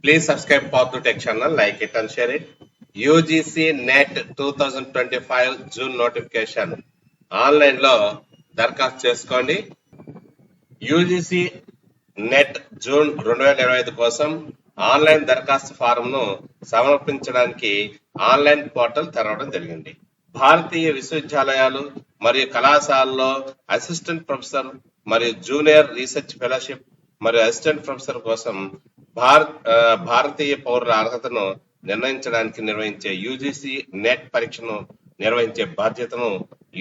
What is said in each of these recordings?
Please subscribe Path to Tech channel, like it and share it. UGC NET 2025 June notification online లో దరఖాస్తు చేసుకోండి. UGC net June 2025 కోసం online దరఖాస్తు form ను సమర్పించడానికి online portal తెరవడం జరిగింది. భారతీయ విశ్వవిద్యాలయాలు మరియు కళాశాలలో అసిస్టెంట్ ప్రొఫెసర్ మరియు జూనియర్ రీసెర్చ్ ఫెలోషిప్ మరియు అసిస్టెంట్ ప్రొఫెసర్ కోసం భారతీయ పౌరుల అర్హతను నిర్ణయించడానికి నిర్వహించే యూజీసీ నెట్ పరీక్షను నిర్వహించే బాధ్యతను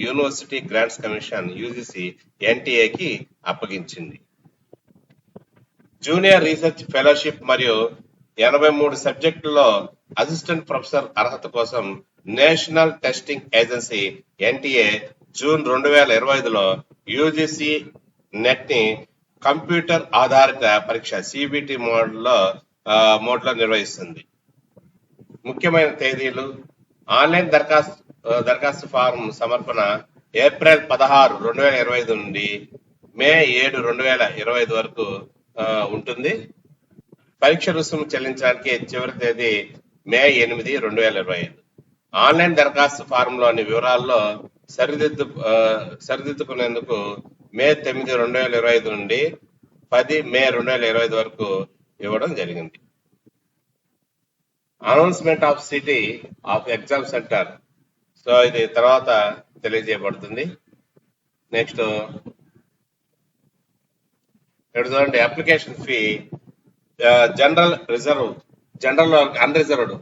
యూనివర్సిటీ గ్రాంట్స్ కమిషన్ యూజీసీ ఎన్టీఏకి అప్పగించింది. జూనియర్ రీసెర్చ్ ఫెలోషిప్ మరియు 83 సబ్జెక్టుల్లో అసిస్టెంట్ ప్రొఫెసర్ అర్హత కోసం national testing agency NTA June 2025లో యూజీసీ నెట్ ని కంప్యూటర్ ఆధారిత పరీక్ష సిబిటి మోడ్లో నిర్వహిస్తుంది. ముఖ్యమైన తేదీలు: ఆన్లైన్ దరఖాస్తు ఫారం సమర్పణ ఏప్రిల్ 16, 2025 నుండి మే 7, 2025 వరకు ఉంటుంది. పరీక్ష రుసుము చెల్లించడానికి చివరి తేదీ మే 8, 2025. ఆన్లైన్ దరఖాస్తు ఫారంలోని వివరాల్లో సరిదిద్దుకునేందుకు మే 9, 2025 నుండి 10 మే 2025 వరకు ఇవ్వడం జరిగింది. Announcement of city of exam centre, so ఇది తర్వాత తెలియజేయబడుతుంది. నెక్స్ట్ ఇక్కడ చూడండి, అప్లికేషన్ ఫీ జనరల్ అన్రిజర్వ్డ్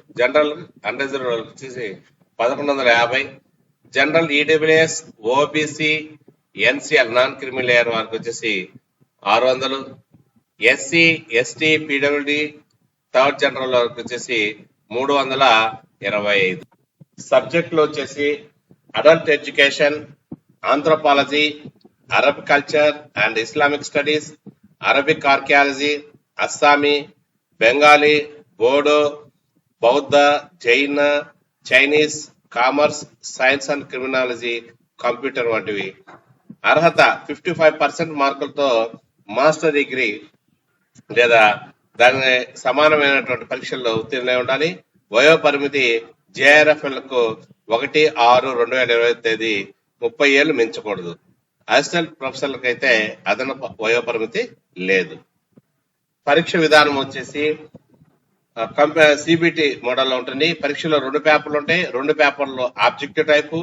వచ్చేసి 1150, general EWS OBC NCL non creamy layer వారికి వచ్చేసి 600, ఎస్సీ ఎస్టీ పీడబ్ల్యూడి థర్డ్ జనరల్ వారికి వచ్చేసి 325. సబ్జెక్టులు వచ్చేసి adult education, anthropology, Arab culture and Islamic studies, Arabic archaeology, Assamese, Bengali, Bodo, Bauddha, Jaina, Chinese, commerce, science and criminology, computer వంటివి. అర్హత 55% మార్కులతో మాస్టర్ డిగ్రీ లేదా దాని సమానమైనటువంటి పరీక్షల్లో ఉత్తీర్ణై ఉండాలి. వయో పరిమితి జేఆర్ఎఫ్ఎల్కు 1/6/2025 తేదీ 30 ఏళ్లు మించకూడదు. అసిస్టెంట్ ప్రొఫెసర్లకు అయితే అదనపు వయో పరిమితి లేదు. పరీక్ష విధానం వచ్చేసి సిబిటి మోడల్లో ఉంటుంది. పరీక్షలో 2 పేపర్లు ఉంటాయి. 2 పేపర్లు ఆబ్జెక్టివ్ టైపు,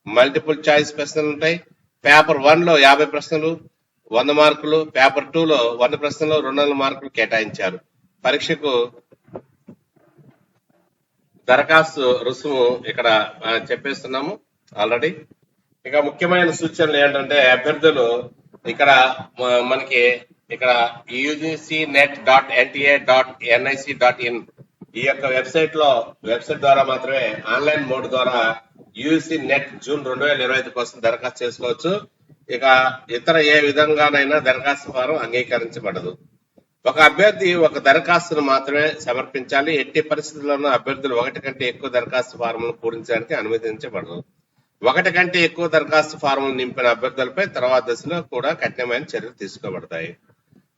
మల్టిపుల్ చాయిస్ ప్రశ్నలు ఉంటాయి. పేపర్ 1లో 50 ప్రశ్నలు 100 మార్కులు, పేపర్ 2లో 100 ప్రశ్నలు 200 మార్కులు కేటాయించారు. పరీక్షకు దరఖాస్తు రుసుము ఇక్కడ చెప్పేస్తున్నాము ఆల్రెడీ. ఇక ముఖ్యమైన సూచనలు ఏంటంటే, అభ్యర్థులు ఇక్కడ మనకి ఇక్కడ ugcnet.nta.nic.in ఈ యొక్క వెబ్సైట్ ద్వారా మాత్రమే ఆన్లైన్ మోడ్ ద్వారా యూజీసీ నెట్ జూన్ 2025 కోసం దరఖాస్తు చేసుకోవచ్చు. ఇక ఇతర ఏ విధంగానైనా దరఖాస్తు ఫారం అంగీకరించబడదు. ఒక అభ్యర్థి ఒక దరఖాస్తును మాత్రమే సమర్పించాలి. ఎట్టి పరిస్థితుల్లోనూ అభ్యర్థులు 1 కంటే ఎక్కువ దరఖాస్తు ఫారంలను పూరించడానికి అనుమతించబడదు. 1 కంటే ఎక్కువ దరఖాస్తు ఫారంలు నింపిన అభ్యర్థులపై తర్వాత దశలో కూడా కఠినమైన చర్యలు తీసుకోబడతాయి.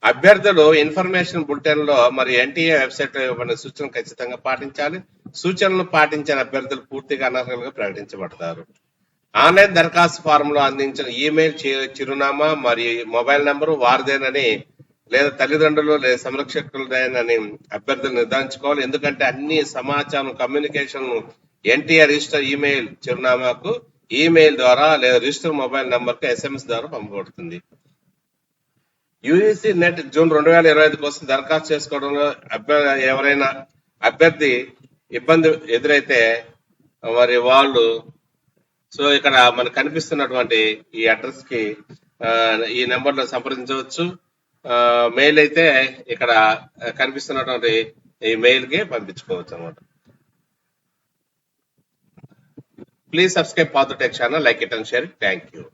అభ్యర్థులు ఇన్ఫర్మేషన్ బులెటిన్ లో మరియు ఎన్టీఏ వెబ్సైట్ లో ఇవ్వబడిన సూచనలు ఖచ్చితంగా పాటించాలి. సూచనలు పాటించిన అభ్యర్థులు పూర్తిగా అనర్హులుగా ప్రకటించబడతారు. ఆన్లైన్ దరఖాస్తు ఫారం లో అందించిన ఈమెయిల్ చిరునామా మరియు మొబైల్ నంబరు వారిదేనని లేదా తల్లిదండ్రులు లేదా సంరక్షకులదేనని అభ్యర్థులు నిర్ధారించుకోవాలి. ఎందుకంటే అన్ని సమాచారం కమ్యూనికేషన్ ఎన్టీఆర్ రిజిస్టర్ ఈమెయిల్ చిరునామాకు ఈమెయిల్ ద్వారా లేదా రిజిస్టర్ మొబైల్ నంబర్ కు SMS ద్వారా పంపబడుతుంది. యూజీసీ నెట్ జూన్ 2025 కోసం దరఖాస్తు చేసుకోవడంలో ఎవరైనా అభ్యర్థి ఇబ్బంది ఎదురైతే మరి వాళ్ళు ఇక్కడ మనకు కనిపిస్తున్నటువంటి ఈ అడ్రస్ కి ఈ నెంబర్ లో సంప్రదించవచ్చు. మెయిల్ అయితే ఇక్కడ కనిపిస్తున్నటువంటి ఈ మెయిల్ కి పంపించుకోవచ్చు అన్నమాట. Please subscribe path tech channel, like it and share. Thank you.